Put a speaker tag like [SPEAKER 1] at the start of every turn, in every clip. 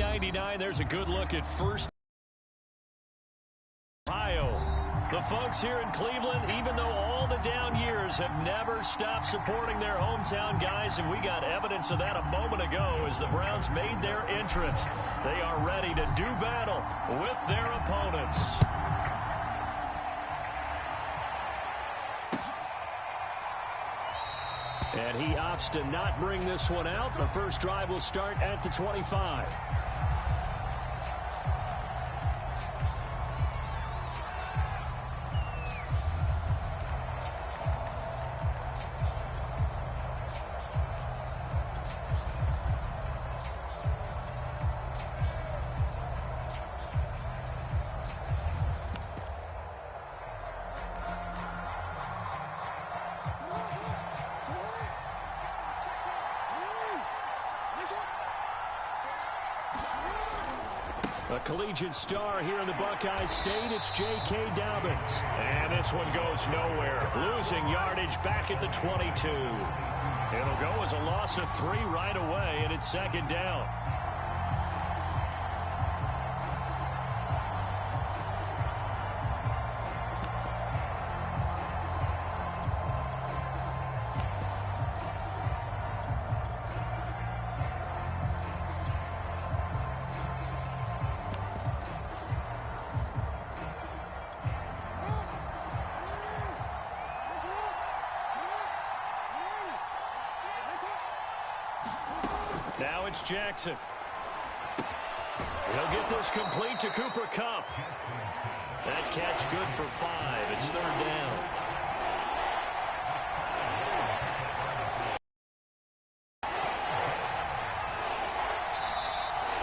[SPEAKER 1] 1999, there's a good look at first. Ohio. The folks here in Cleveland, even though all the down years, have never stopped supporting their hometown guys, and we got evidence of that a moment ago as the Browns made their entrance. They are ready to do battle with their opponents. And he opts to not bring this one out. The first drive will start at the 25. A collegiate star here in the Buckeye State, it's J.K. Dobbins. And this one goes nowhere. Losing yardage back at the 22. It'll go as a loss of 3 right away, and it's second down. Now it's Jackson. He'll get this complete to Cooper Kupp. That catch good for 5. It's third down.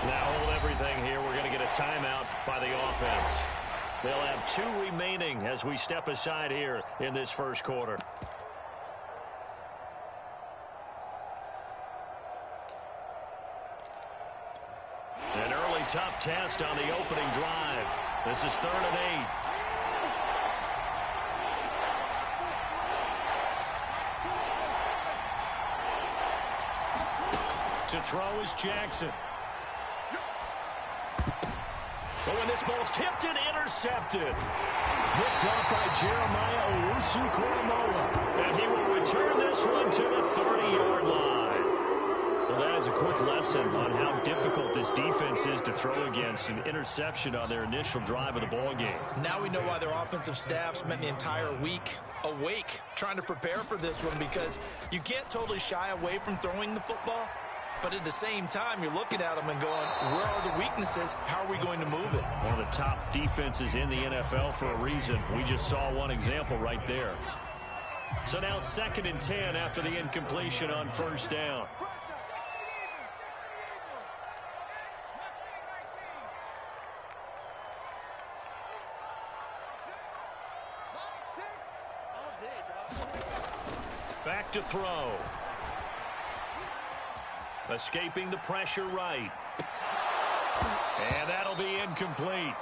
[SPEAKER 1] Now hold everything here. We're going to get a timeout by the offense. They'll have 2 remaining as we step aside here in this first quarter. Tough test on the opening drive. This is 3rd and 8. To throw is Jackson. But when this ball's tipped and intercepted. Picked up by Jeremiah Owusu-Koramoah. And he will return this one to the 30-yard line. Well, that is a quick lesson on how difficult this defense is to throw against. An interception on their initial drive of the ball game.
[SPEAKER 2] Now we know why their offensive staff spent the entire week awake trying to prepare for this one, because you can't totally shy away from throwing the football, but at the same time you're looking at them and going, where are the weaknesses? How are we going to move it?
[SPEAKER 1] One of the top defenses in the NFL for a reason. We just saw one example right there. So now 2nd and 10 after the incompletion on first down. Back to throw. Escaping the pressure right. And that'll be incomplete.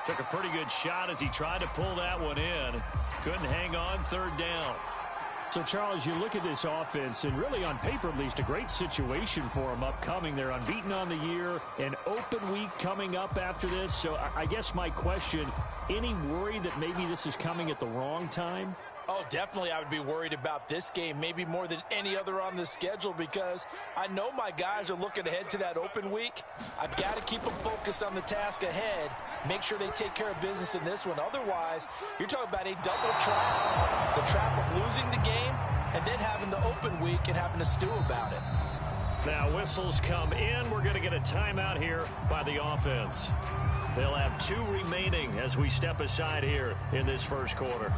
[SPEAKER 1] Took a pretty good shot as he tried to pull that one in. Couldn't hang on, 3rd down. So, Charles, you look at this offense, and really on paper at least, a great situation for them upcoming. They're unbeaten on the year, an open week coming up after this. So I guess my question, any worry that maybe this is coming at the wrong time?
[SPEAKER 2] Oh, definitely I would be worried about this game, maybe more than any other on the schedule, because I know my guys are looking ahead to that open week. I've got to keep them focused on the task ahead, make sure they take care of business in this one. Otherwise, you're talking about a double trap. The trap of losing the game and then having the open week and having to stew about it.
[SPEAKER 1] Now whistles come in. We're going to get a timeout here by the offense. They'll have 2 remaining as we step aside here in this first quarter.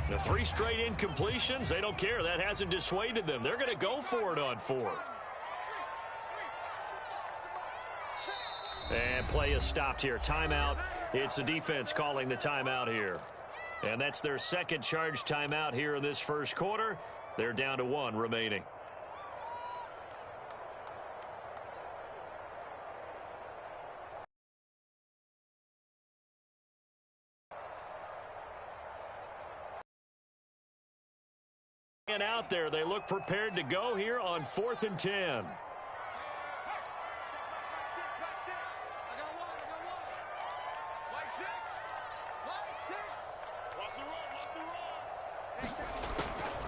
[SPEAKER 1] The 3 straight incompletions, they don't care. That hasn't dissuaded them. They're going to go for it on 4th. And play is stopped here. Timeout. It's the defense calling the timeout here. And that's their 2nd charge timeout here in this first quarter. They're down to 1 remaining. And out there, they look prepared to go here on 4th and 10.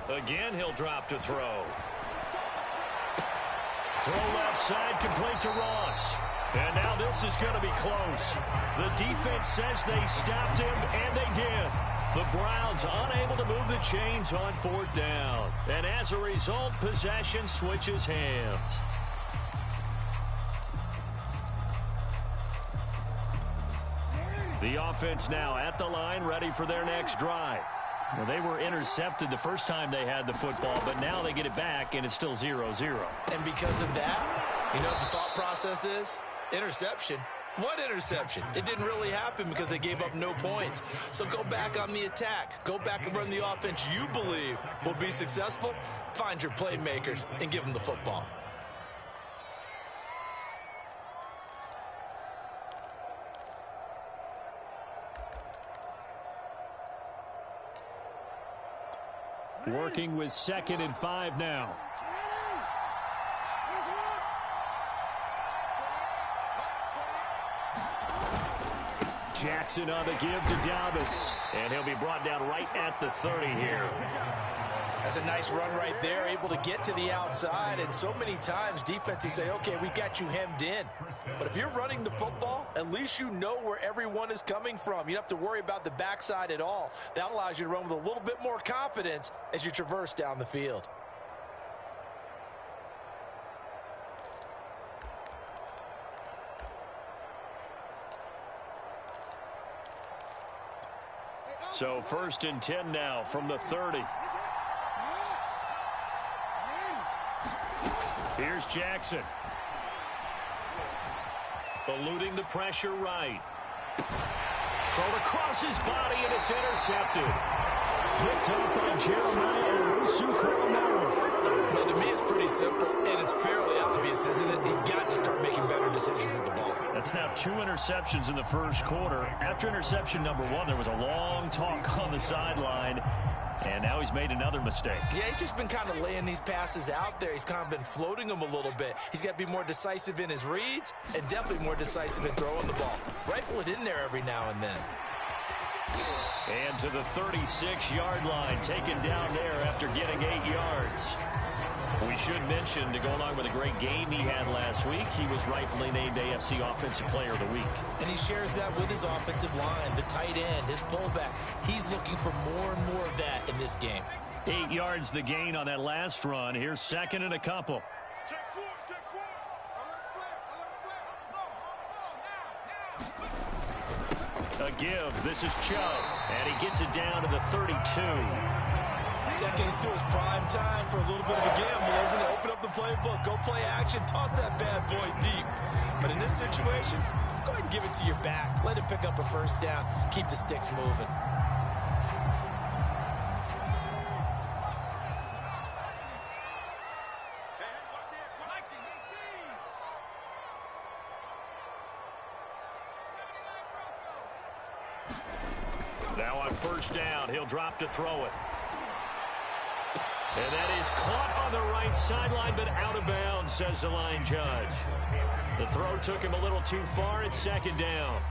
[SPEAKER 1] Again, he'll drop to throw. Throw left side, complete to Ross. And now this is going to be close. The defense says they stopped him, and they did. The Browns unable to move the chains on 4th down. And as a result, possession switches hands. The offense now at the line, ready for their next drive. Well, they were intercepted the first time they had the football, but now they get it back, and it's still 0-0.
[SPEAKER 2] And because of that, you know what the thought process is? Interception. What interception? It didn't really happen because they gave up no points. So go back on the attack. Go back and run the offense you believe will be successful. Find your playmakers and give them the football.
[SPEAKER 1] Working with 2nd and 5 now. Jackson on the give to Dobbins. And he'll be brought down right at the 30 here.
[SPEAKER 2] That's a nice run right there, able to get to the outside. And so many times defenses say, okay, we got you hemmed in. But if you're running the football, at least you know where everyone is coming from. You don't have to worry about the backside at all. That allows you to run with a little bit more confidence as you traverse down the field.
[SPEAKER 1] So 1st and 10 now from the 30. Here's Jackson. Eluding the pressure right. Thrown across his body, and it's intercepted. Picked up by Jeremiah Owusu-Koramoah.
[SPEAKER 2] Well, to me, it's pretty simple, and it's fairly obvious, isn't it? He's got to start making better decisions with the ball.
[SPEAKER 1] That's now 2 interceptions in the first quarter. After interception number 1, there was a long talk on the sideline, and now he's made another mistake.
[SPEAKER 2] Yeah, he's just been kind of laying these passes out there. He's kind of been floating them a little bit. He's got to be more decisive in his reads and definitely more decisive in throwing the ball. Rifle it in there every now and then.
[SPEAKER 1] And to the 36-yard line, taken down there after getting 8 yards. We should mention, to go along with a great game he had last week, he was rightfully named AFC Offensive Player of the Week.
[SPEAKER 2] And he shares that with his offensive line, the tight end, his fullback. He's looking for more and more of that in this game.
[SPEAKER 1] 8 yards the gain on that last run. Here's 2nd and a couple. A give. This is Chubb. And he gets it down to the 32.
[SPEAKER 2] 2nd and 2 is prime time for a little bit of a gamble, isn't it? Open up the playbook, go play action, toss that bad boy deep. But in this situation, go ahead and give it to your back. Let him pick up a 1st down. Keep the sticks moving.
[SPEAKER 1] Now on 1st down, he'll drop to throw it. And that is caught on the right sideline, but out of bounds, says the line judge. The throw took him a little too far. It's 2nd down.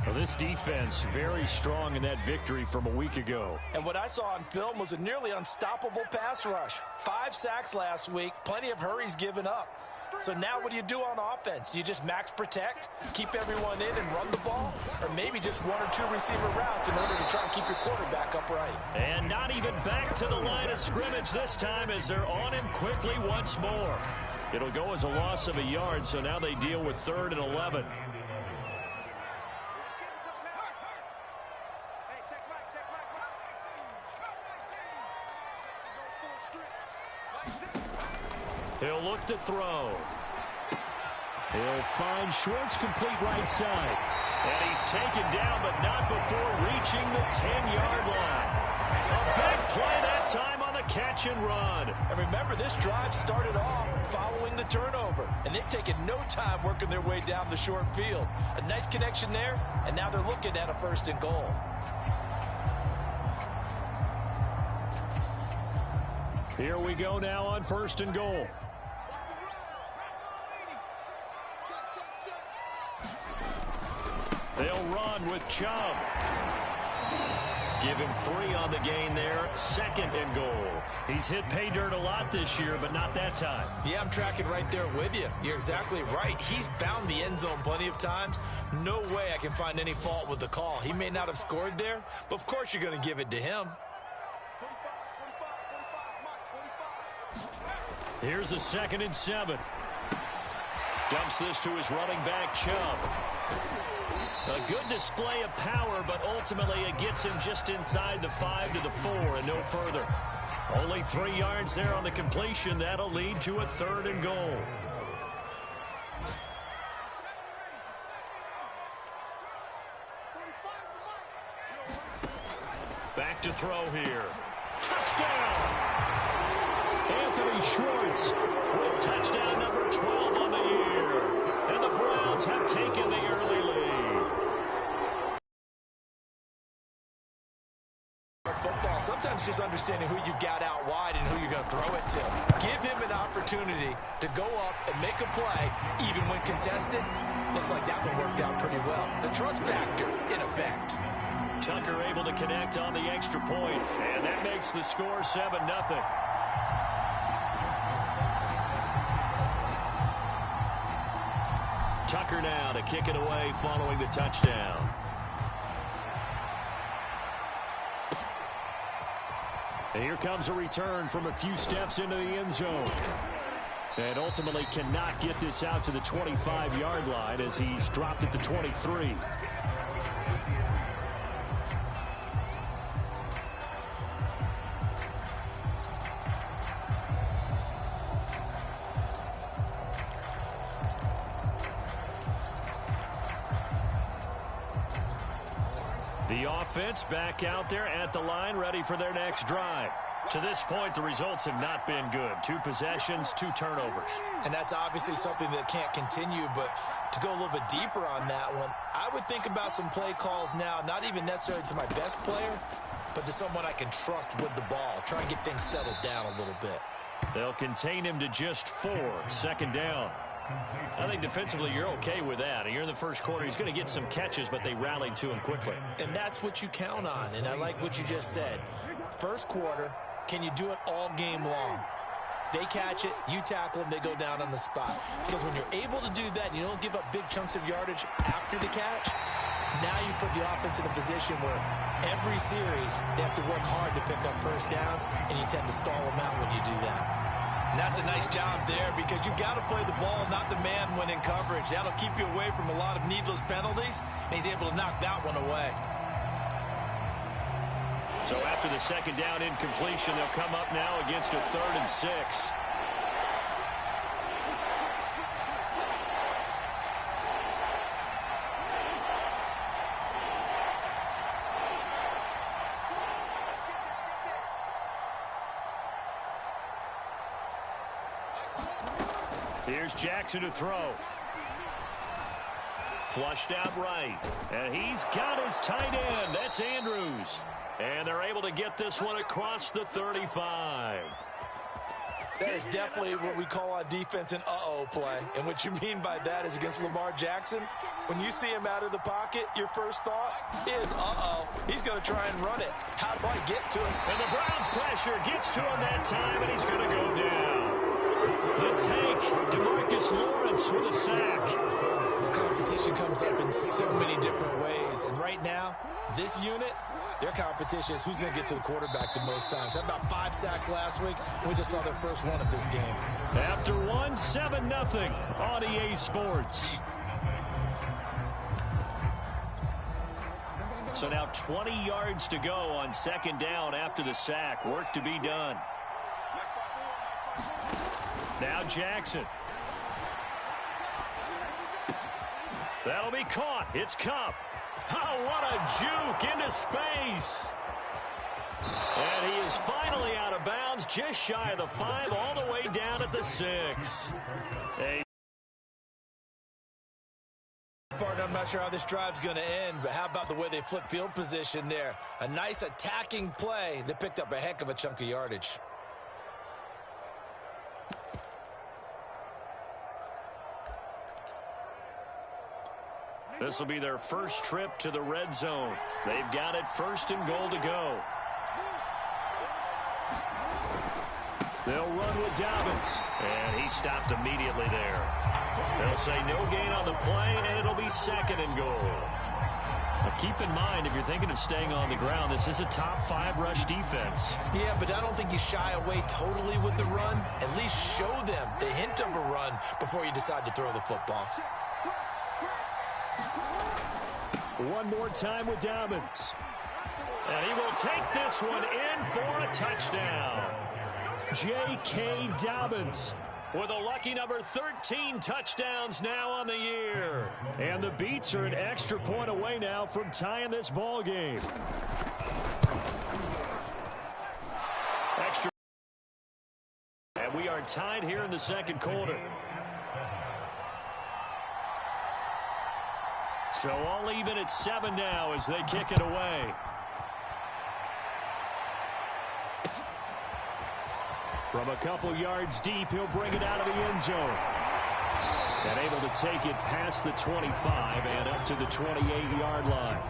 [SPEAKER 1] Well, this defense very strong in that victory from a week ago.
[SPEAKER 2] And what I saw on film was a nearly unstoppable pass rush. 5 sacks last week, plenty of hurries given up. So now what do you do on offense? You just max protect, keep everyone in and run the ball, or maybe just 1 or 2 receiver routes in order to try and keep your quarterback upright.
[SPEAKER 1] And not even back to the line of scrimmage this time as they're on him quickly once more. It'll go as a loss of a yard, so now they deal with 3rd and 11. He'll look to throw. He'll find Schwartz, complete right side. And he's taken down, but not before reaching the 10-yard line. A big play that time on the catch and run.
[SPEAKER 2] And remember, this drive started off following the turnover. And they've taken no time working their way down the short field. A nice connection there, and now they're looking at a 1st and goal.
[SPEAKER 1] Here we go now on 1st and goal. They'll run with Chubb. Give him 3 on the gain there. 2nd and goal. He's hit pay dirt a lot this year, but not that time.
[SPEAKER 2] Yeah, I'm tracking right there with you. You're exactly right. He's found the end zone plenty of times. No way I can find any fault with the call. He may not have scored there, but of course you're going to give it to him.
[SPEAKER 1] Here's a 2nd and 7. Dumps this to his running back, Chubb. A good display of power, but ultimately it gets him just inside the 5 to the 4 and no further. Only 3 yards there on the completion. That'll lead to a 3rd and goal. Back to throw here. Touchdown! Anthony Schwartz with touchdown number 12 on the year. And the Browns have taken the early lead.
[SPEAKER 2] Football, sometimes just understanding who you've got out wide and who you're going to throw it to. Give him an opportunity to go up and make a play, even when contested. Looks like that one worked out pretty well. The trust factor in effect.
[SPEAKER 1] Tucker able to connect on the extra point, and that makes the score 7-0. Tucker now to kick it away following the touchdown. And here comes a return from a few steps into the end zone. And ultimately cannot get this out to the 25-yard line as he's dropped at the 23. The offense back out there at the line, ready for their next drive. To this point, the results have not been good. 2 possessions, 2 turnovers.
[SPEAKER 2] And that's obviously something that can't continue, but to go a little bit deeper on that one, I would think about some play calls now, not even necessarily to my best player, but to someone I can trust with the ball. Try and get things settled down a little bit.
[SPEAKER 1] They'll contain him to just 4, 2nd down. I think defensively you're okay with that. You're in the first quarter. He's going to get some catches, but they rallied to him quickly.
[SPEAKER 2] And that's what you count on, and I like what you just said. First quarter, can you do it all game long? They catch it, you tackle them, they go down on the spot. Because when you're able to do that and you don't give up big chunks of yardage after the catch, now you put the offense in a position where every series they have to work hard to pick up first downs, and you tend to stall them out when you do that. And that's a nice job there because you've got to play the ball, not the man when in coverage. That'll keep you away from a lot of needless penalties, and he's able to knock that one away.
[SPEAKER 1] So after the 2nd down incompletion, they'll come up now against a 3rd and 6. Here's Jackson to throw. Flushed out right. And he's got his tight end. That's Andrews. And they're able to get this one across the 35.
[SPEAKER 2] That is definitely what we call on defense an uh-oh play. And what you mean by that is against Lamar Jackson, when you see him out of the pocket, your first thought is, uh-oh, he's going to try and run it. How do I get to him?
[SPEAKER 1] And the Browns pressure gets to him that time, and he's going to go down. The take, DeMarcus Lawrence with a sack.
[SPEAKER 2] The competition comes up in so many different ways. And right now, this unit, their competition is who's going to get to the quarterback the most times. Had about 5 sacks last week. We just saw their first one of this game.
[SPEAKER 1] After 1, 7-0 on EA Sports. So now 20 yards to go on 2nd down after the sack. Work to be done. Now Jackson. That'll be caught. It's Kupp. Oh, what a juke into space. And he is finally out of bounds, just shy of the 5, all the way down at the 6.
[SPEAKER 2] I'm not sure how this drive's going to end, but how about the way they flip field position there? A nice attacking play that picked up a heck of a chunk of yardage.
[SPEAKER 1] This will be their first trip to the red zone. They've got it 1st and goal to go. They'll run with Dobbins. And he stopped immediately there. They'll say no gain on the play, and it'll be 2nd and goal. Now keep in mind, if you're thinking of staying on the ground, this is a top 5 rush defense.
[SPEAKER 2] Yeah, but I don't think you shy away totally with the run. At least show them the hint of a run before you decide to throw the football.
[SPEAKER 1] One more time with Dobbins. And he will take this one in for a touchdown. J.K. Dobbins with a lucky number 13 touchdowns now on the year. And the Beats are an extra point away now from tying this ball game. Extra. And we are tied here in the 2nd quarter. So all even at 7 now as they kick it away. From a couple yards deep, he'll bring it out of the end zone. And able to take it past the 25 and up to the 28-yard line.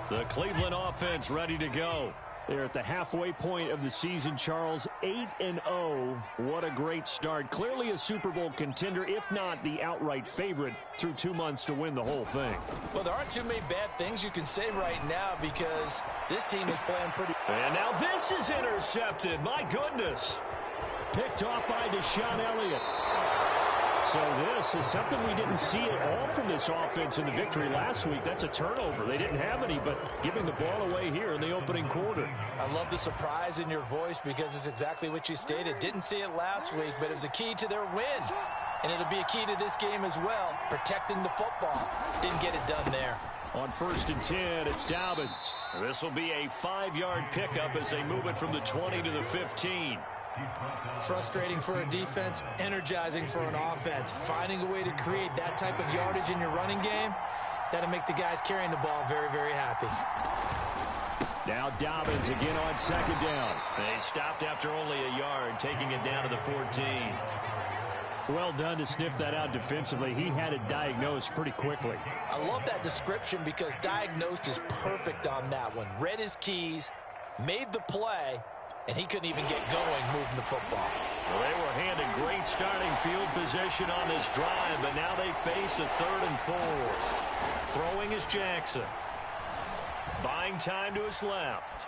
[SPEAKER 1] The Cleveland offense ready to go. They're at the halfway point of the season, Charles, 8-0. What a great start. Clearly a Super Bowl contender, if not the outright favorite, through 2 months to win the whole thing. Well, there aren't too many bad things you can say right now because this team is playing pretty. And now this is intercepted. My goodness. Picked off by Deshaun Elliott. So this is something we didn't see at all from this offense in the victory last week. That's a turnover. They didn't have any, but giving the ball away here in the opening quarter. I love the surprise in your voice because it's exactly what you stated. Didn't see it last week, but it was a key to their win. And it'll be a key to this game as well, protecting the football. Didn't get it done there. On 1st and 10, it's Dobbins. This will be a 5-yard pickup as they move it from the 20 to the 15. Frustrating for a defense, energizing for an offense. Finding a way to create that type of yardage in your running game, that'll make the guys carrying the ball very, very happy. Now Dobbins again on 2nd down. They stopped after only a yard, taking it down to the 14. Well done to sniff that out defensively. He had it diagnosed pretty quickly. I love that description because diagnosed is perfect on that one. Read his keys, made the play, and he couldn't even get going moving the football. Well, they were handed great starting field position on this drive, but now they face a 3rd and 4. Throwing is Jackson. Buying time to his left.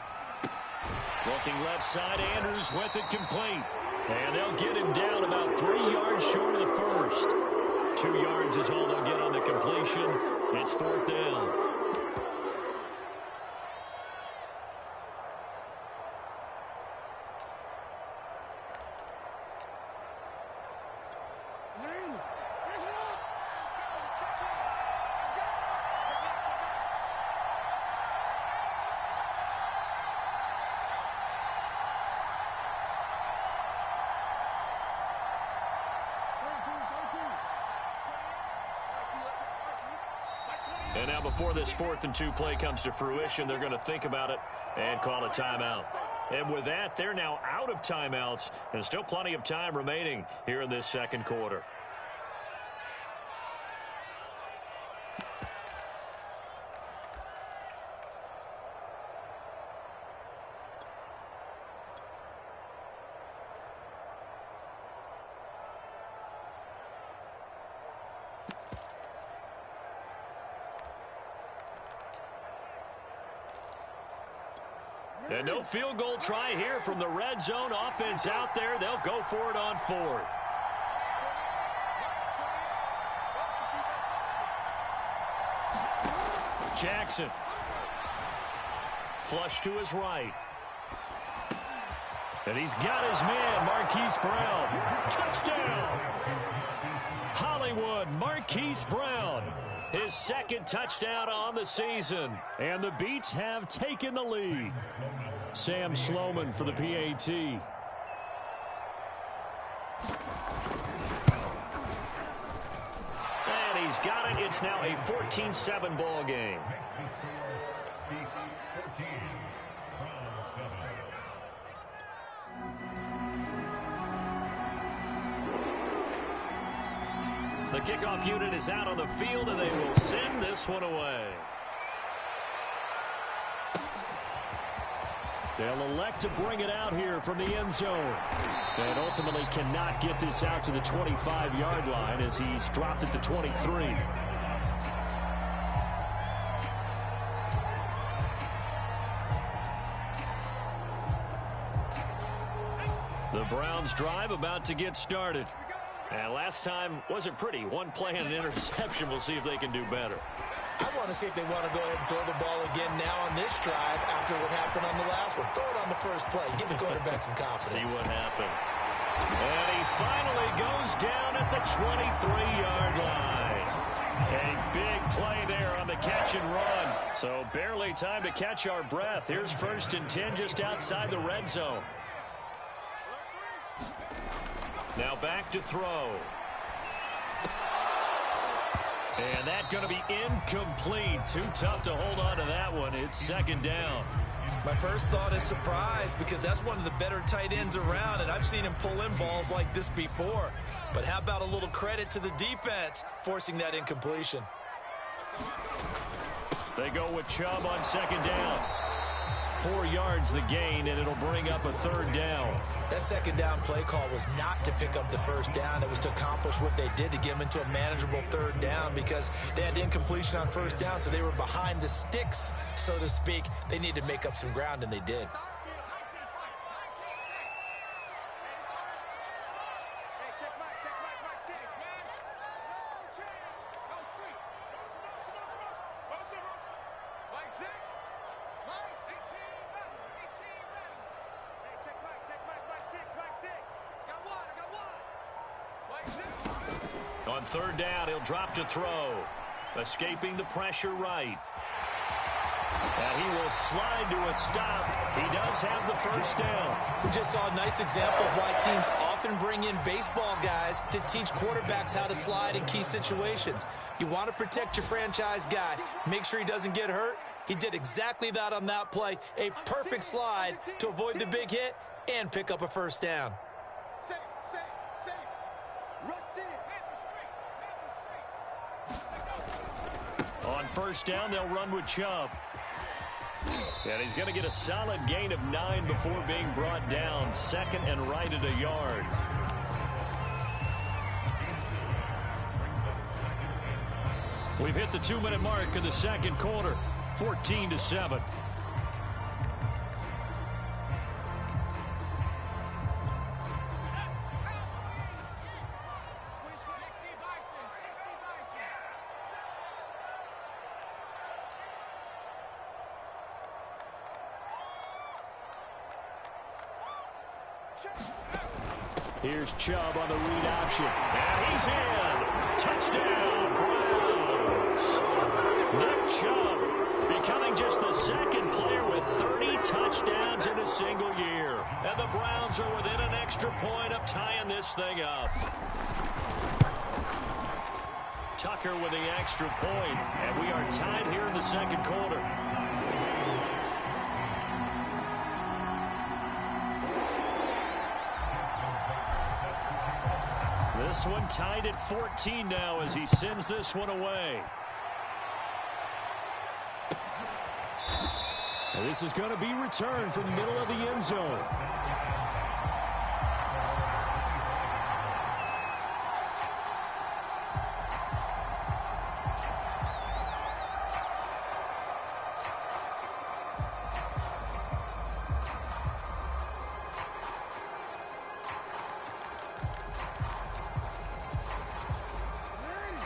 [SPEAKER 1] Looking left side, Andrews with it complete. And they'll get him down about 3 yards short of the first. 2 yards is all they'll get on the completion. It's 4th down. And now before this 4th and 2 play comes to fruition, they're going to think about it and call a timeout. And with that, they're now out of timeouts and still plenty of time remaining here in this 2nd quarter. And no field goal try here from the red zone offense out there. They'll go for it on 4th. Jackson. Flush to his right. And he's got his man, Marquise Brown. Touchdown! Hollywood, Marquise Brown. His 2nd touchdown on the season. And the Beats have taken the lead. Sam Sloman for the PAT. And he's got it. It's now a 14-7 ball game. The kickoff unit is out on the field, and they will send this one away. They'll elect to bring it out here from the end zone. And ultimately cannot get this out to the 25-yard line as he's dropped at the 23. The Browns drive about to get started. And last time wasn't pretty. One play and an interception. We'll see if they can do better.
[SPEAKER 2] I want to see if they want to go ahead and throw the ball again now on this drive after what happened on the last one. Throw it on the first play. Give the quarterback some confidence.
[SPEAKER 1] See what happens. And he finally goes down at the 23-yard line. A big play there on the catch and run. So barely time to catch our breath. Here's 1st and 10 just outside the red zone. Now back to throw. And that's going to be incomplete. Too tough to hold on to that one. It's 2nd down.
[SPEAKER 2] My first thought is surprise because that's one of the better tight ends around, and I've seen him pull in balls like this before. But how about a little credit to the defense forcing that incompletion?
[SPEAKER 1] They go with Chubb on 2nd down. 4 yards the gain, and it'll bring up a 3rd down.
[SPEAKER 2] That 2nd down play call was not to pick up the 1st down. It was to accomplish what they did to get them into a manageable 3rd down because they had incompletion on 1st down, so they were behind the sticks, so to speak. They needed to make up some ground, and they did.
[SPEAKER 1] On 3rd down, he'll drop to throw. Escaping the pressure right. And he will slide to a stop. He does have the 1st down.
[SPEAKER 2] We just saw a nice example of why teams often bring in baseball guys to teach quarterbacks how to slide in key situations. You want to protect your franchise guy. Make sure he doesn't get hurt. He did exactly that on that play. A perfect slide to avoid the big hit and pick up a 1st down.
[SPEAKER 1] On 1st down, they'll run with Chubb. And he's going to get a solid gain of 9 before being brought down. 2nd and right at a yard. We've hit the 2-minute mark of the 2nd quarter. 14-7. Here's Chubb on the read option. And he's in. Touchdown, Browns. Nick Chubb becoming just the 2nd player with 30 touchdowns in a single year. And the Browns are within an extra point of tying this thing up. Tucker with the extra point. And we are tied here in the 2nd quarter. This one tied at 14 now as he sends this one away. And this is going to be returned from the middle of the end zone.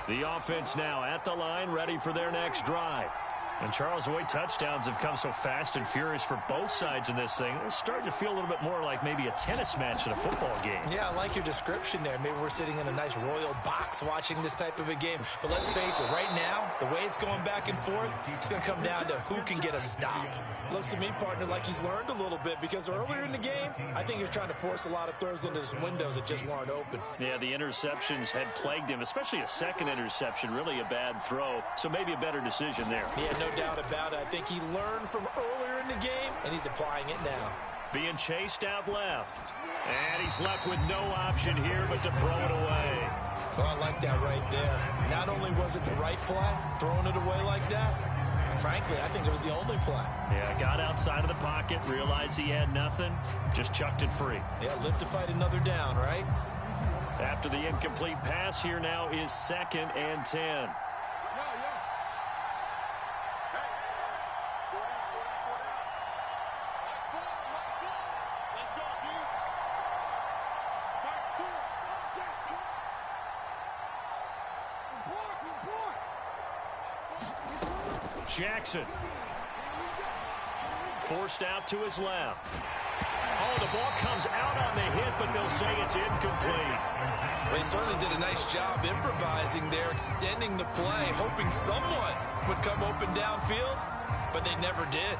[SPEAKER 1] The offense now at the line, ready for their next drive. And Charles, the way touchdowns have come so fast and furious for both sides in this thing, it's starting to feel a little bit more like maybe a tennis match in a football game.
[SPEAKER 2] Yeah, I like your description there. Maybe we're sitting in a nice royal box watching this type of a game. But let's face it, right now, the way it's going back and forth, it's going to come down to who can get a stop. Looks to me, partner, like he's learned a little bit because earlier in the game, I think he was trying to force a lot of throws into some windows that just weren't open.
[SPEAKER 1] Yeah, the interceptions had plagued him, especially a 2nd interception, really a bad throw. So maybe a better decision there.
[SPEAKER 2] Yeah, no doubt about it. I think he learned from earlier in the game, and he's applying it now.
[SPEAKER 1] Being chased out left. And he's left with no option here but to throw it away.
[SPEAKER 2] Oh, I like that right there. Not only was it the right play, throwing it away like that, frankly, I think it was the only play.
[SPEAKER 1] Yeah, got outside of the pocket, realized he had nothing, just chucked it free.
[SPEAKER 2] Yeah, live to fight another down, right?
[SPEAKER 1] After the incomplete pass, here now is 2nd and 10. Jackson. Forced out to his left. Oh, the ball comes out on the hit, but they'll say it's incomplete.
[SPEAKER 2] They certainly did a nice job improvising there, extending the play, hoping someone would come open downfield, but they never did.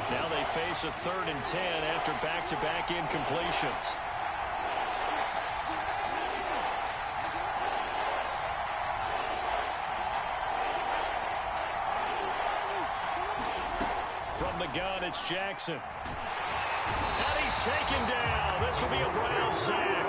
[SPEAKER 1] Now they face a 3rd and 10 after back-to-back incompletions. From the gun, it's Jackson. And he's taken down. This will be a Brown sack.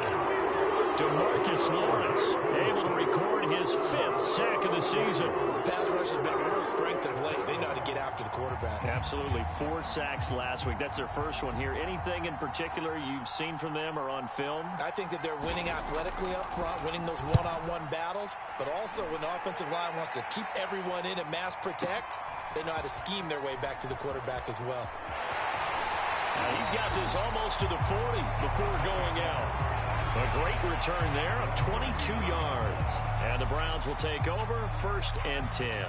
[SPEAKER 1] DeMarcus Lawrence able to record his 5th sack of the season.
[SPEAKER 2] The pass rush has been a real strength of late. They know how to get after the quarterback.
[SPEAKER 1] Absolutely. 4 sacks last week. That's their first one here. Anything in particular you've seen from them or on film?
[SPEAKER 2] I think that they're winning athletically up front, winning those one-on-one battles, but also when the offensive line wants to keep everyone in and mass protect, they know how to scheme their way back to the quarterback as well.
[SPEAKER 1] He's got this almost to the 40 before going out. A great return there of 22 yards. And the Browns will take over 1st and 10.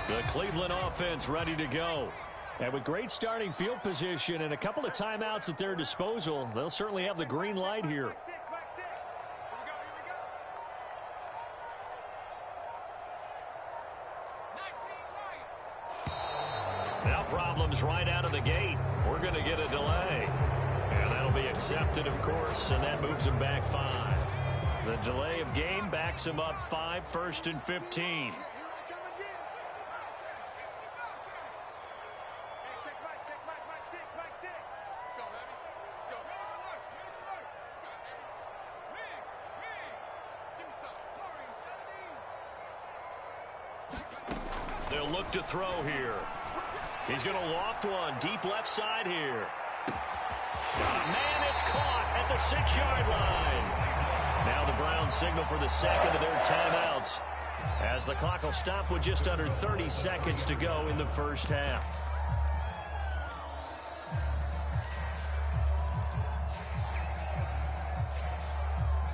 [SPEAKER 1] The Cleveland offense ready to go. And with great starting field position and a couple of timeouts at their disposal, they'll certainly have the green light here. Now problems right out of the gate. We're going to get a delay. And that'll be accepted, of course, and that moves them back 5. The delay of game backs them up 5, 1st and 15. They'll look to throw here. He's going to loft one deep left side here. Man, it's caught at the 6-yard line. Now the Browns signal for the second of their timeouts as the clock will stop with just under 30 seconds to go in the first half.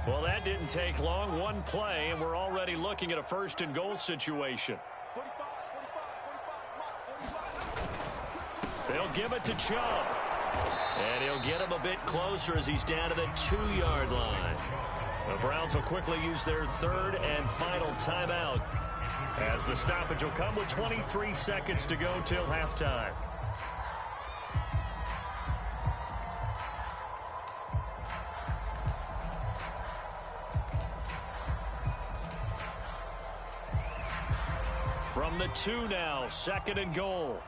[SPEAKER 1] Well, that didn't take long. One play, and we're already looking at a 1st and goal situation. They'll give it to Chubb. And he'll get him a bit closer as he's down to the 2-yard line. The Browns will quickly use their 3rd and final timeout as the stoppage will come with 23 seconds to go till halftime. From the 2 now, 2nd and goal.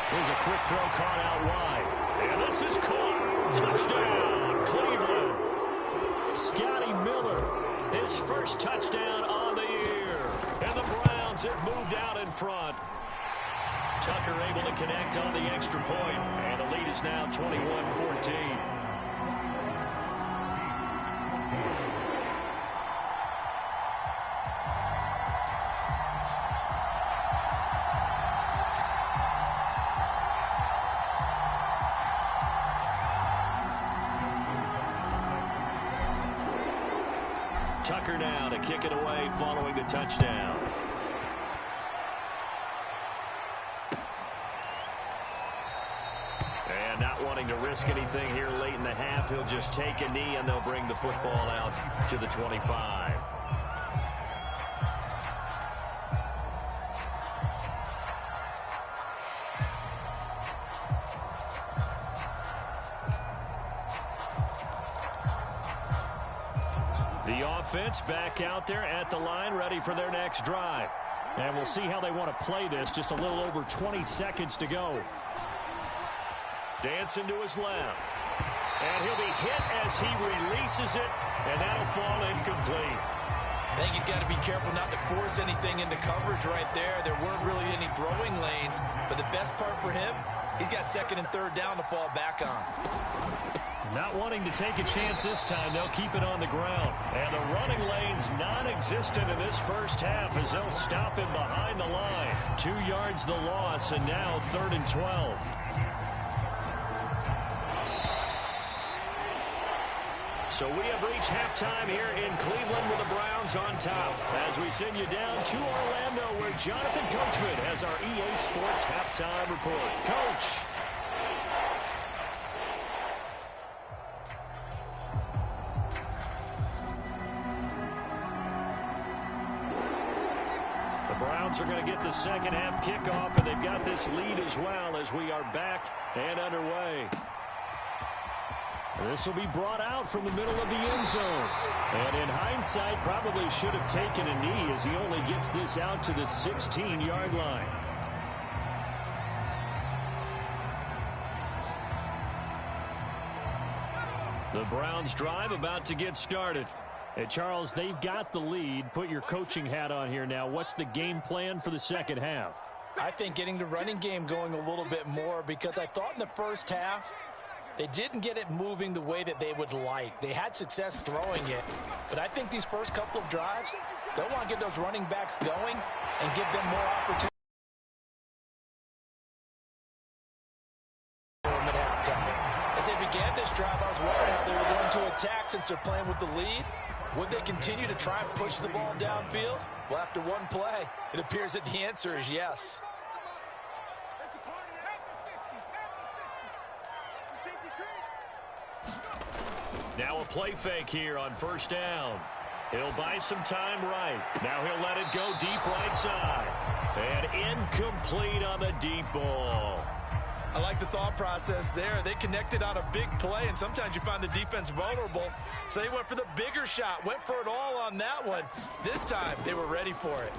[SPEAKER 1] Here's a quick throw caught out wide. And this is caught. Touchdown, Cleveland. Scotty Miller, his first touchdown on the year. And the Browns have moved out in front. Tucker able to connect on the extra point. And the lead is now 21-14. Tucker now to kick it away following the touchdown. And not wanting to risk anything here late in the half, he'll just take a knee and they'll bring the football out to the 25. The offense back out there at the line, ready for their next drive. And we'll see how they want to play this. Just a little over 20 seconds to go. Dancing to his left. And he'll be hit as he releases it, and that'll fall incomplete.
[SPEAKER 2] I think he's got to be careful not to force anything into coverage right there. There weren't really any throwing lanes, but the best part for him, he's got second and third down to fall back on.
[SPEAKER 1] Not wanting to take a chance this time, they'll keep it on the ground. And the running lane's non-existent in this first half as they'll stop him behind the line. 2 yards the loss, and now 3rd and 12. So we have reached halftime here in Cleveland with the Browns on top. As we send you down to Orlando, where Jonathan Coachman has our EA Sports halftime report. Coach. The Browns are going to get the second half kickoff, and they've got this lead as well as we are back and underway. This will be brought out from the middle of the end zone. And in hindsight, probably should have taken a knee as he only gets this out to the 16-yard line. The Browns drive about to get started. Hey, Charles, they've got the lead. Put your coaching hat on here now. What's the game plan for the second half?
[SPEAKER 2] I think getting the running game going a little bit more, because I thought in the first half, they didn't get it moving the way that they would like. They had success throwing it, but I think these first couple of drives, they'll want to get those running backs going and give them more opportunity at halftime. As they began this drive, I was wondering how they were going to attack since they're playing with the lead. Would they continue to try and push the ball downfield? Well, after one play, it appears that the answer is yes.
[SPEAKER 1] Now a play fake here on first down. He'll buy some time right. Now he'll let it go deep right side. And incomplete on the deep ball.
[SPEAKER 2] I like the thought process there. They connected on a big play, and sometimes you find the defense vulnerable. So they went for the bigger shot, went for it all on that one. This time, they were ready for it.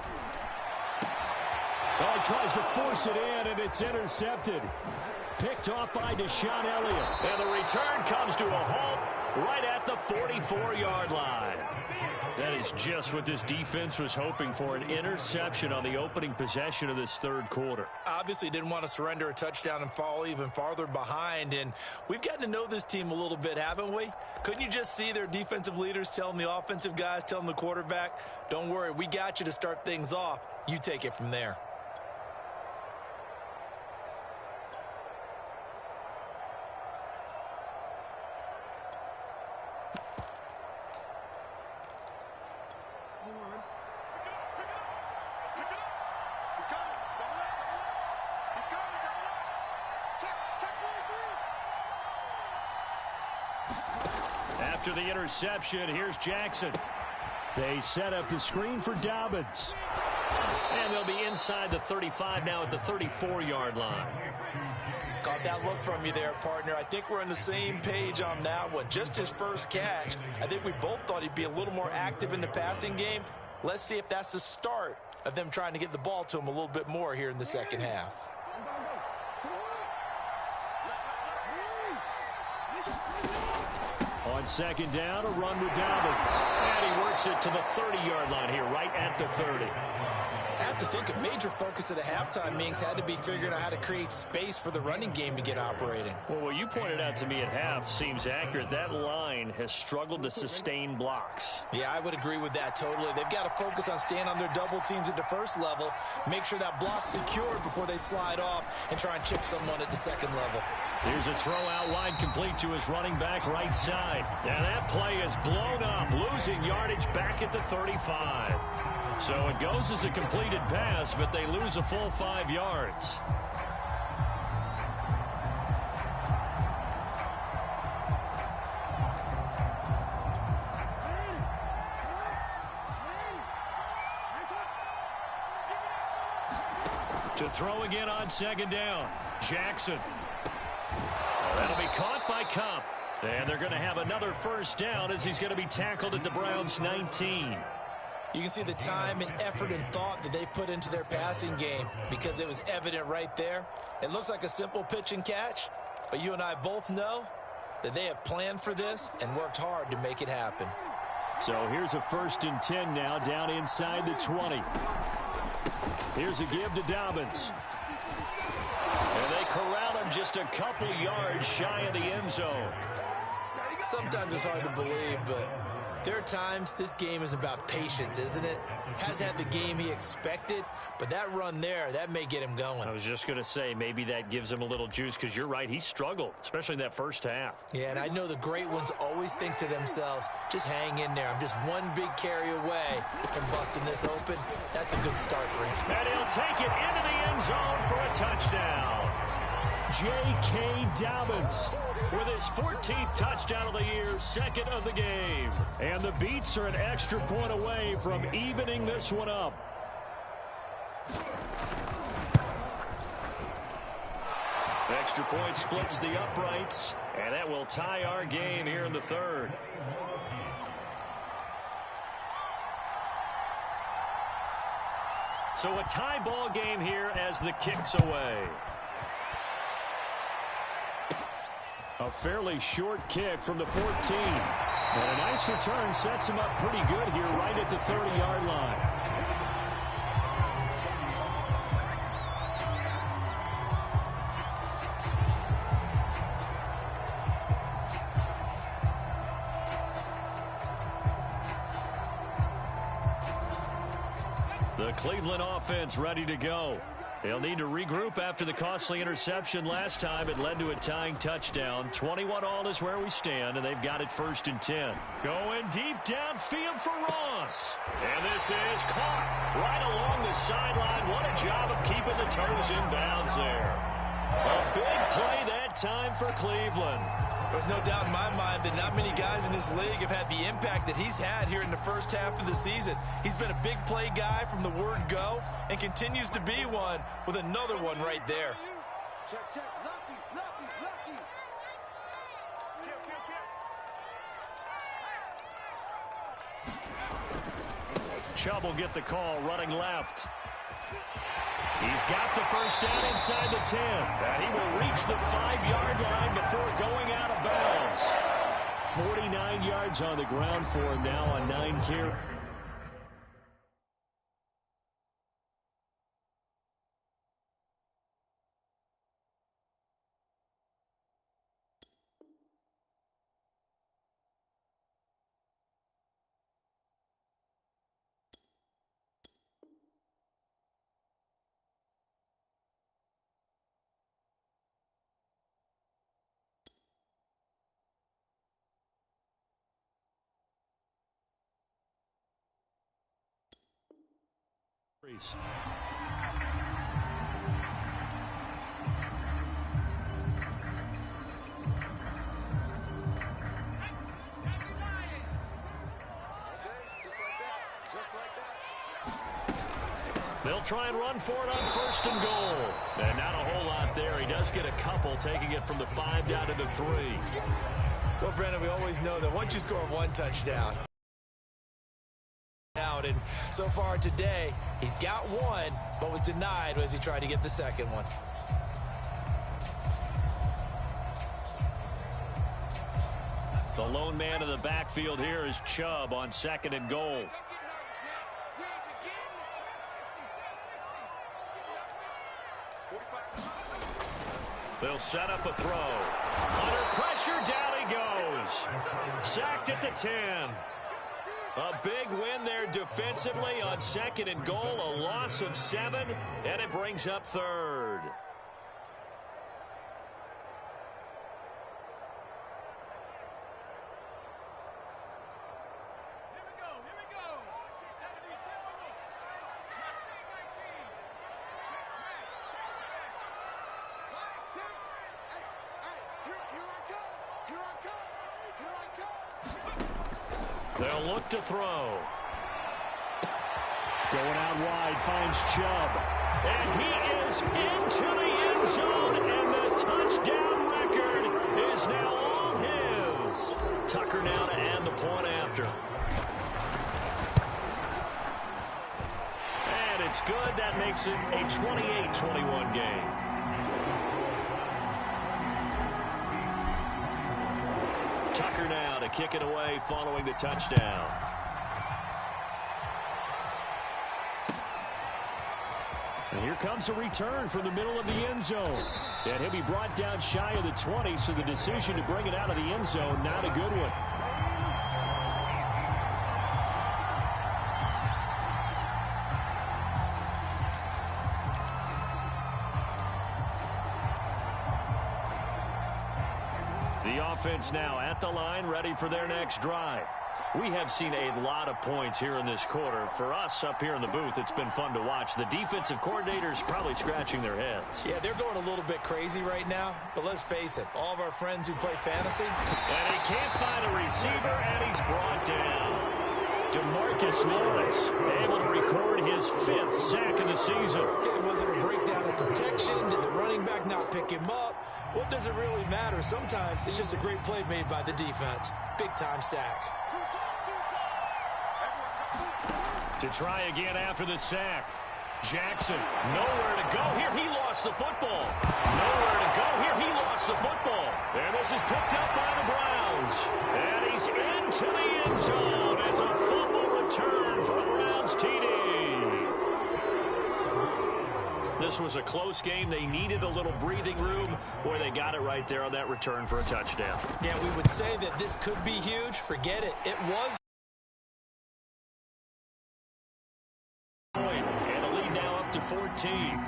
[SPEAKER 1] Oh, he tries to force it in, and it's intercepted. Picked off by Deshaun Elliott. And the return comes to a halt right at the 44-yard line. That is just what this defense was hoping for, an interception on the opening possession of this third quarter.
[SPEAKER 2] Obviously didn't want to surrender a touchdown and fall even farther behind, and we've gotten to know this team a little bit, haven't we? Couldn't you just see their defensive leaders telling the offensive guys, telling the quarterback, don't worry, we got you to start things off. You take it from there.
[SPEAKER 1] After the interception, here's Jackson. They set up the screen for Dobbins. And they'll be inside the 35 now at the 34-yard line.
[SPEAKER 2] Got that look from you there, partner. I think we're on the same page on that one. Just his first catch. I think we both thought he'd be a little more active in the passing game. Let's see if that's the start of them trying to get the ball to him a little bit more here in the second half.
[SPEAKER 1] On second down, a run with Dobbins. And he works it to the 30-yard line here, right at the 30.
[SPEAKER 2] I have to think a major focus of the halftime meetings had to be figuring out how to create space for the running game to get operating.
[SPEAKER 1] Well, what you pointed out to me at half seems accurate. That line has struggled to sustain blocks.
[SPEAKER 2] Yeah, I would agree with that totally. They've got to focus on staying on their double teams at the first level, make sure that block's secured before they slide off and try and chip someone at the second level.
[SPEAKER 1] Here's a throw out wide complete to his running back right side. And that play is blown up, losing yardage back at the 35. So it goes as a completed pass, but they lose a full 5 yards. To throw again on second down, Jackson. That'll be caught by Cup. And they're going to have another first down as he's going to be tackled at the Browns' 19.
[SPEAKER 2] You can see the time and effort and thought that they've put into their passing game because it was evident right there. It looks like a simple pitch and catch, but you and I both know that they have planned for this and worked hard to make it happen.
[SPEAKER 1] So here's a 1st and 10 now down inside the 20. Here's a give to Dobbins. And they corral him just a couple yards shy of the end zone.
[SPEAKER 2] Sometimes it's hard to believe, but there are times this game is about patience, isn't it? Has had the game he expected, but that run there, that may get him going.
[SPEAKER 1] I was just going to say, maybe that gives him a little juice because you're right, he struggled, especially in that first half.
[SPEAKER 2] Yeah, and I know the great ones always think to themselves, just hang in there. I'm just one big carry away from busting this open. That's a good start for him.
[SPEAKER 1] And he'll take it into the end zone for a touchdown. J.K. Dobbins with his 14th touchdown of the year, 2nd of the game. And the Beats are an extra point away from evening this one up. Extra point splits the uprights, and that will tie our game here in the 3rd. So a tie ball game here as the kick's away. A fairly short kick from the 14. And a nice return sets him up pretty good here right at the 30-yard line. The Cleveland offense ready to go. They'll need to regroup after the costly interception last time. It led to a tying touchdown. 21-all is where we stand, and they've got it 1st and 10. Going deep downfield for Ross. And this is caught right along the sideline. What a job of keeping the toes in bounds there. A big play that time for Cleveland.
[SPEAKER 2] There's no doubt in my mind that not many guys in this league have had the impact that he's had here in the first half of the season. He's been a big play guy from the word go and continues to be one with another one right there.
[SPEAKER 3] Check, check. Lucky, lucky, lucky.
[SPEAKER 1] Chubb will get the call running left. He's got the first down inside the 10. And he will reach the 5-yard line before going out of bounds. 49 yards on the ground for him now on 9 carries. They'll try and run for it on 1st and goal. And not a whole lot there. He does get a couple, taking it from the 5 down to the 3.
[SPEAKER 2] Well, Brandon, we always know that once you score one touchdown, and so far today, he's got one, but was denied as he tried to get the second one.
[SPEAKER 1] The lone man in the backfield here is Chubb on 2nd and goal. They'll set up a throw. Under pressure, down he goes. Sacked at the 10. A big win there defensively on 2nd and goal. A loss of 7, and it brings up 3rd. They'll look to throw. Going out wide, finds Chubb. And he is into the end zone, and the touchdown record record is now all his. Tucker now to add the point after. And it's good. That makes it a 28-21 game. Tucker now to kick it away following the touchdown. And here comes a return from the middle of the end zone. And he'll be brought down shy of the 20, so the decision to bring it out of the end zone, not a good one. The offense now at the line, ready for their next drive. We have seen a lot of points here in this quarter. For us up here in the booth, it's been fun to watch. The defensive coordinators probably scratching their heads.
[SPEAKER 2] Yeah, they're going a little bit crazy right now. But let's face it, all of our friends who play fantasy.
[SPEAKER 1] And he can't find a receiver, and he's brought down. DeMarcus Lawrence able to record his 5th sack of the season.
[SPEAKER 2] Okay, was it a breakdown of protection? Did the running back not pick him up? What does it really matter? Sometimes it's just a great play made by the defense. Big-time sack.
[SPEAKER 1] To try again after the sack. Jackson, nowhere to go. Here he lost the football. Nowhere to go. Here he lost the football. And this is picked up by the Browns. And he's into the end zone. It's a fumble return for the Browns TD. This was a close game. They needed a little breathing room. Boy, they got it right there on that return for a touchdown.
[SPEAKER 2] Yeah, we would say that this could be huge. Forget it. It was.
[SPEAKER 1] And a lead now up to 14.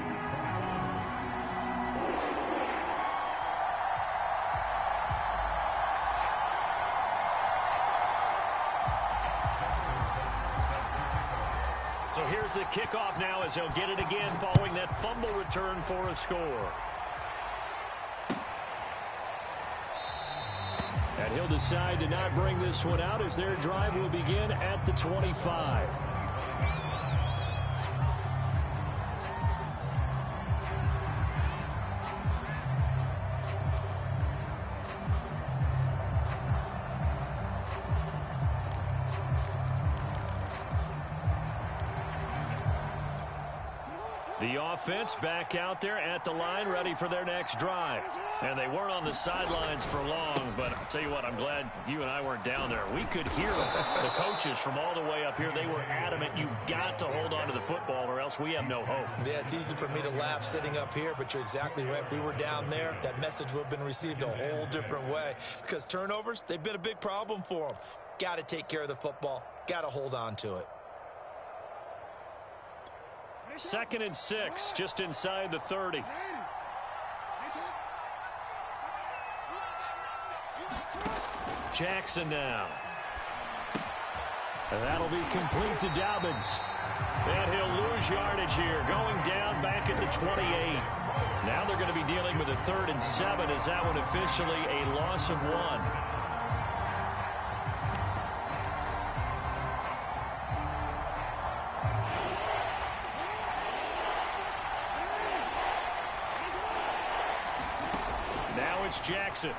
[SPEAKER 1] So here's the kickoff now as they'll get it again following that fumble return for a score. And he'll decide to not bring this one out as their drive will begin at the 25. The offense back out there at the line, ready for their next drive. And they weren't on the sidelines for long, but I'll tell you what, I'm glad you and I weren't down there. We could hear the coaches from all the way up here. They were adamant, you've got to hold on to the football or else we have no hope.
[SPEAKER 2] Yeah, it's easy for me to laugh sitting up here, but you're exactly right. If we were down there, that message would have been received a whole different way. Because turnovers, they've been a big problem for them. Got to take care of the football. Got to hold on to it.
[SPEAKER 1] 2nd and 6, just inside the 30. Jackson now. And that'll be complete to Dobbins. And he'll lose yardage here, going down back at the 28. Now they're going to be dealing with a 3rd and 7 as that one officially a loss of 1. Jackson.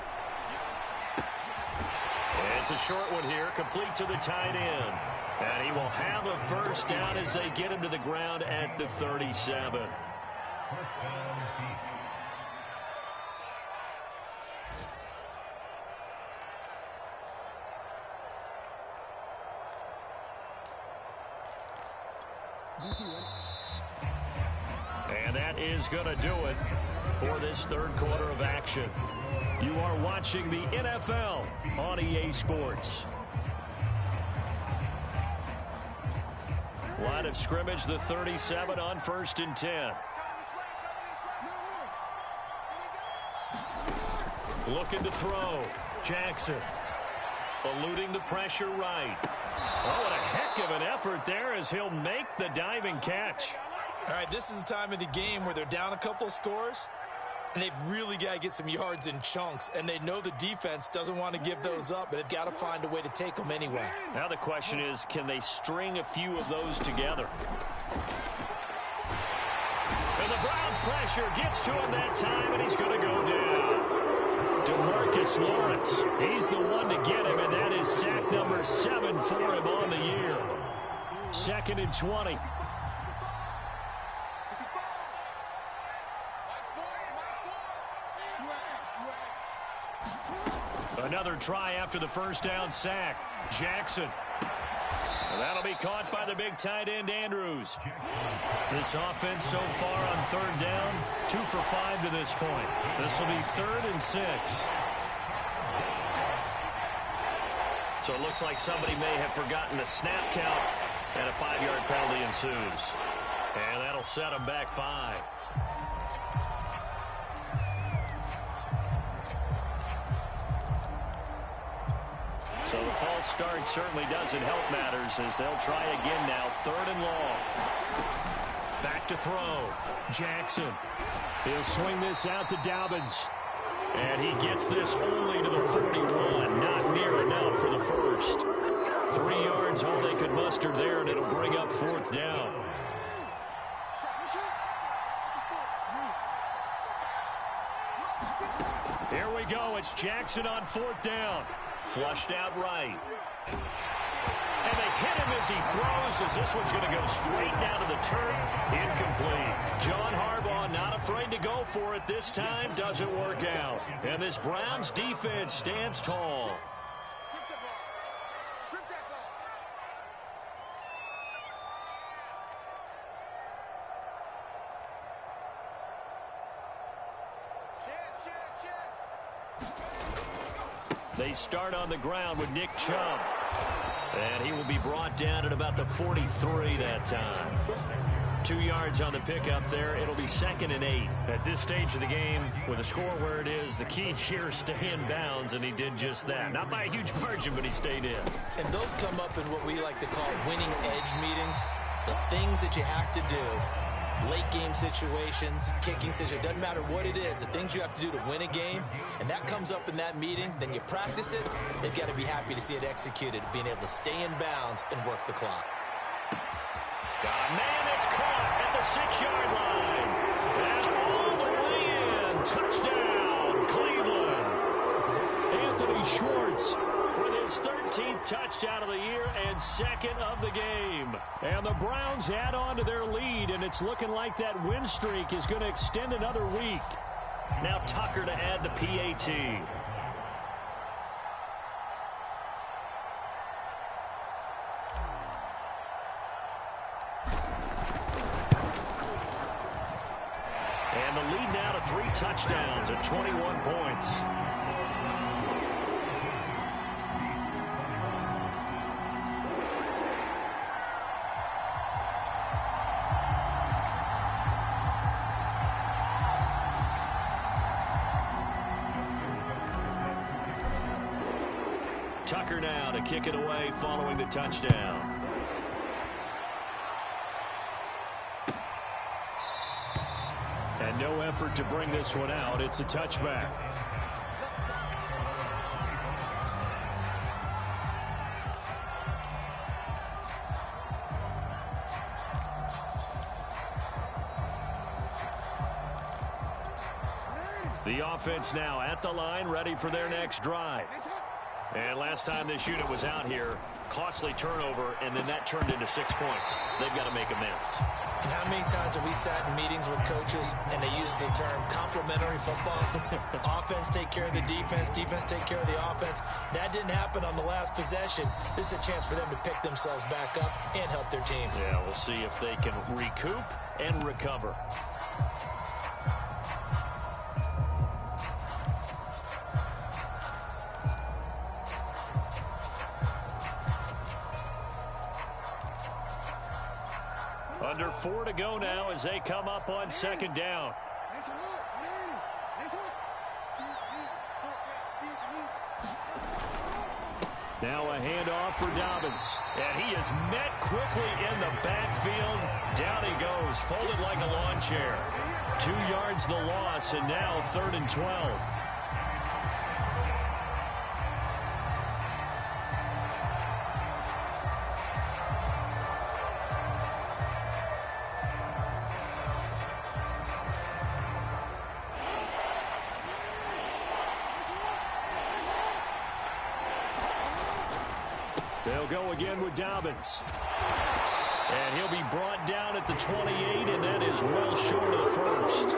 [SPEAKER 1] And it's a short one here, complete to the tight end. And he will have a first down as they get him to the ground at the 37. And that is going to do it for this 3rd quarter of action. You are watching the NFL on EA Sports. Line of scrimmage, the 37 on 1st and 10. Looking to throw. Jackson eluding the pressure right. Oh, what a heck of an effort there as he'll make the diving catch.
[SPEAKER 2] All right, this is the time of the game where they're down a couple of scores, and they've really got to get some yards in chunks, and they know the defense doesn't want to give those up, but they've got to find a way to take them anyway.
[SPEAKER 1] Now the question is, can they string a few of those together? And the Browns pressure gets to him that time, and he's going to go down. DeMarcus Lawrence, he's the one to get him, and that is sack number 7 for him on the year. 2nd and 20. Another try after the first down sack. Jackson. And that'll be caught by the big tight end, Andrews. This offense so far on 3rd down, 2 for 5 to this point. This will be 3rd and 6. So it looks like somebody may have forgotten the snap count, and a 5-yard penalty ensues. And that'll set them back 5. So the false start certainly doesn't help matters as they'll try again now. 3rd and long. Back to throw. Jackson. He'll swing this out to Dobbins. And he gets this only to the 41. Not near enough for the first. 3 yards all they could muster there, and it'll bring up 4th down. Here we go. It's Jackson on 4th down. Flushed out right. And they hit him as he throws, as this one's going to go straight down to the turf. Incomplete. John Harbaugh not afraid to go for it this time. Doesn't work out. And this Browns defense stands tall. They start on the ground with Nick Chubb. And he will be brought down at about the 43 that time. 2 yards on the pickup there. It'll be 2nd and 8. At this stage of the game, with the score where it is, the key here is stay in bounds, and he did just that. Not by a huge margin, but he stayed in.
[SPEAKER 2] And those come up in what we like to call winning edge meetings. The things that you have to do. Late game situations, kicking situations, doesn't matter what it is, the things you have to do to win a game, and that comes up in that meeting, then you practice it, they've got to be happy to see it executed, being able to stay in bounds and work the clock.
[SPEAKER 1] Man, it's caught at the 6-yard line. And all the way in, touchdown, Cleveland. Anthony Schwartz with his 13th touchdown of the year and 2nd of the game. And the Browns add on to their lead, and it's looking like that win streak is going to extend another week. Now Tucker to add the PAT. And the lead now to 3 touchdowns at 21 points. Tucker now to kick it away following the touchdown. And no effort to bring this one out. It's a touchback. The offense now at the line, ready for their next drive. And last time this unit was out here, costly turnover, and then that turned into 6 points. They've got to make amends.
[SPEAKER 2] And how many times have we sat in meetings with coaches and they use the term complementary football? Offense take care of the defense, defense take care of the offense. That didn't happen on the last possession. This is a chance for them to pick themselves back up and help their team.
[SPEAKER 1] Yeah, we'll see if they can recoup and recover. Under 4 to go now as they come up on 2nd down. Now a handoff for Dobbins. And he is met quickly in the backfield. Down he goes, folded like a lawn chair. 2 yards the loss, and now 3rd and 12. They'll go again with Dobbins. And he'll be brought down at the 28, and that is well short of the first.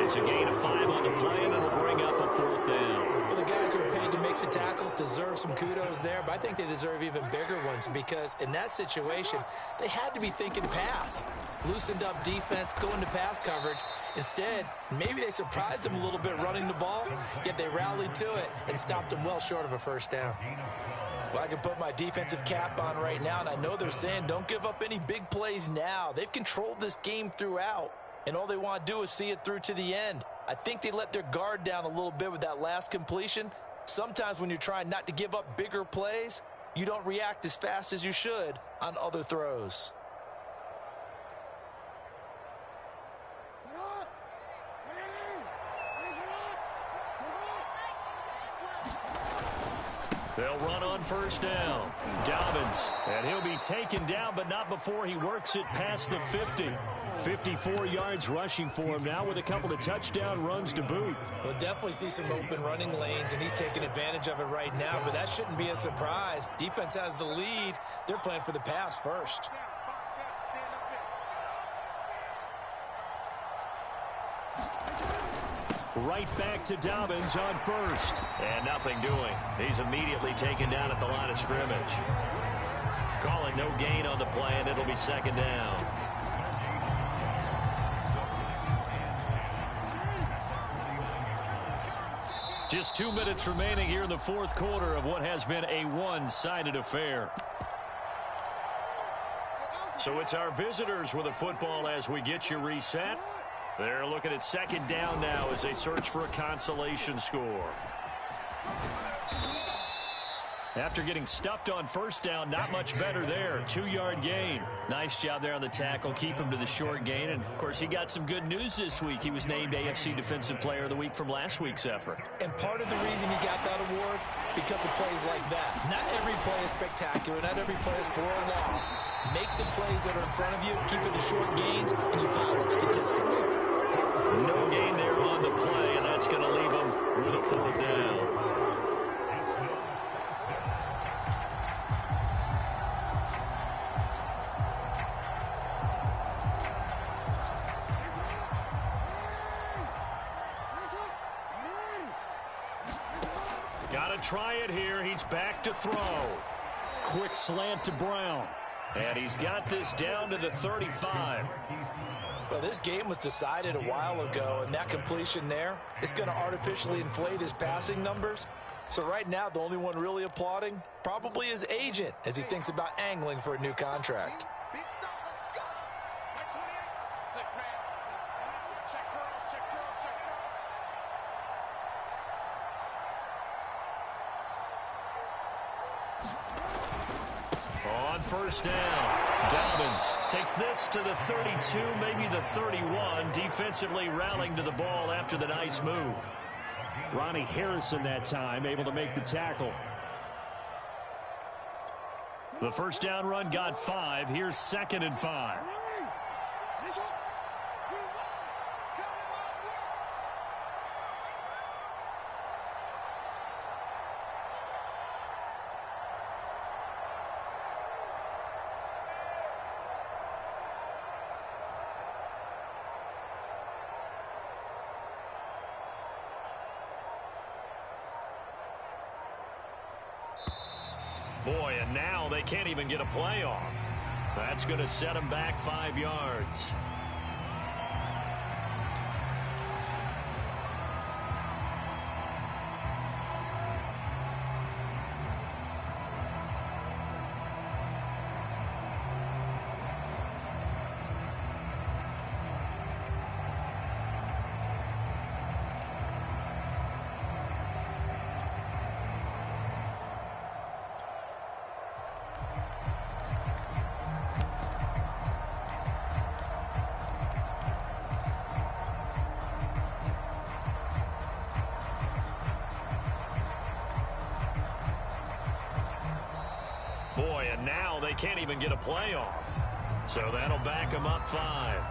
[SPEAKER 1] It's a gain of 5 on the play, and it'll bring up a 4th down.
[SPEAKER 2] Well, the guys who are paid to make the tackles deserve some kudos there, but I think they deserve even bigger ones because in that situation, they had to be thinking pass. Loosened up defense, going to pass coverage. Instead, maybe they surprised them a little bit running the ball, yet they rallied to it and stopped them well short of a first down. Well, I can put my defensive cap on right now, and I know they're saying don't give up any big plays now. They've controlled this game throughout, and all they want to do is see it through to the end. I think they let their guard down a little bit with that last completion. Sometimes when you're trying not to give up bigger plays, you don't react as fast as you should on other throws.
[SPEAKER 1] They'll run on first down. Dobbins, and he'll be taken down, but not before he works it past the 50. 54 yards rushing for him now with a couple of touchdown runs to boot.
[SPEAKER 2] We'll definitely see some open running lanes, and he's taking advantage of it right now, but that shouldn't be a surprise. Defense has the lead. They're playing for the pass first.
[SPEAKER 1] Right back to Dobbins on first. And nothing doing. He's immediately taken down at the line of scrimmage. Calling no gain on the play, and it'll be 2nd down. Just 2 minutes remaining here in the 4th quarter of what has been a one-sided affair. So it's our visitors with a football as we get you reset. They're looking at 2nd down now as they search for a consolation score. After getting stuffed on first down, not much better there. 2-yard gain. Nice job there on the tackle. Keep him to the short gain. And, of course, he got some good news this week. He was named AFC Defensive Player of the Week from last week's effort.
[SPEAKER 2] And part of the reason he got that award, because of plays like that. Not every play is spectacular. Not every play is for a loss. Make the plays that are in front of you, keep it to short gains, and you pile up statistics.
[SPEAKER 1] No gain there on the play, and that's going to leave him with a 4th down. Got to try it here. He's back to throw. Quick slant to Brown. And he's got this down to the 35.
[SPEAKER 2] Well, this game was decided a while ago, and that completion there is going to artificially inflate his passing numbers. So right now, the only one really applauding probably his agent as he thinks about angling for a new contract.
[SPEAKER 1] On first down, Dobbins takes this to the 32, maybe the 31, defensively rallying to the ball after the nice move. Ronnie Harrison that time able to make the tackle. The first down run got 5. Here's 2nd and 5. Boy, and now they can't even get a play off. That's going to set them back 5 yards. Boy, and now they can't even get a play off. So that'll back them up 5.